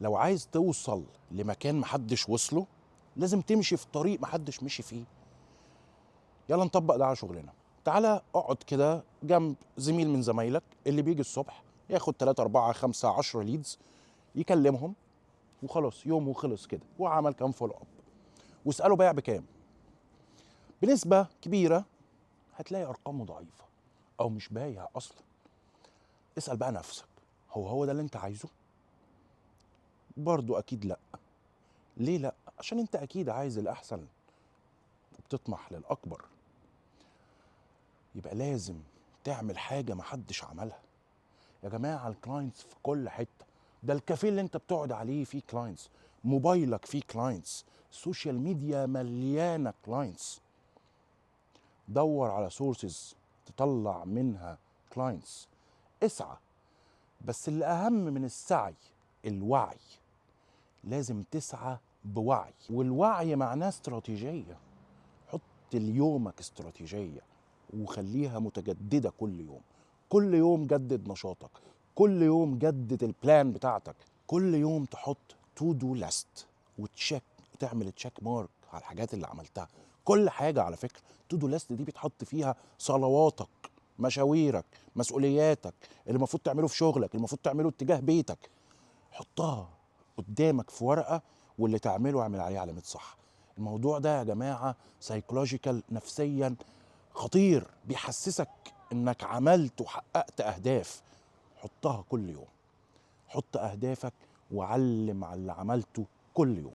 لو عايز توصل لمكان محدش وصله لازم تمشي في طريق محدش مشي فيه. يلا نطبق ده على شغلنا. تعالى اقعد كده جنب زميل من زمايلك اللي بيجي الصبح ياخد 3 4 5 10 ليدز، يكلمهم وخلاص يومه خلص كده وعمل كام فولو اب، واساله بايع بكام. بنسبه كبيره هتلاقي ارقامه ضعيفه او مش بايع اصلا. اسال بقى نفسك، هو ده اللي انت عايزه؟ برضو اكيد لا. ليه لا؟ عشان انت اكيد عايز الاحسن وبتطمح للاكبر. يبقى لازم تعمل حاجه محدش عملها. يا جماعه الكلاينتس في كل حته، ده الكافيه اللي انت بتقعد عليه فيه كلاينتس، موبايلك فيه كلاينتس، السوشيال ميديا مليانه كلاينتس. دور على سورسز تطلع منها كلاينتس، اسعى. بس اللي اهم من السعي الوعي. لازم تسعى بوعي، والوعي معناه استراتيجيه. حط ليومك استراتيجيه وخليها متجدده كل يوم. كل يوم جدد نشاطك، كل يوم جدد البلان بتاعتك، كل يوم تحط تو دو ليست وتشيك، تعمل تشيك مارك على الحاجات اللي عملتها. كل حاجه على فكره تو دو ليست دي بتحط فيها صلواتك، مشاويرك، مسؤولياتك، اللي المفروض تعمله في شغلك، اللي المفروض تعمله اتجاه بيتك. حطها قدامك في ورقه، واللي تعمله اعمل عليه علامه صح. الموضوع ده يا جماعه سايكولوجيكال، نفسيا خطير، بيحسسك انك عملت وحققت اهداف. حطها كل يوم، حط اهدافك وعلم على اللي عملته كل يوم.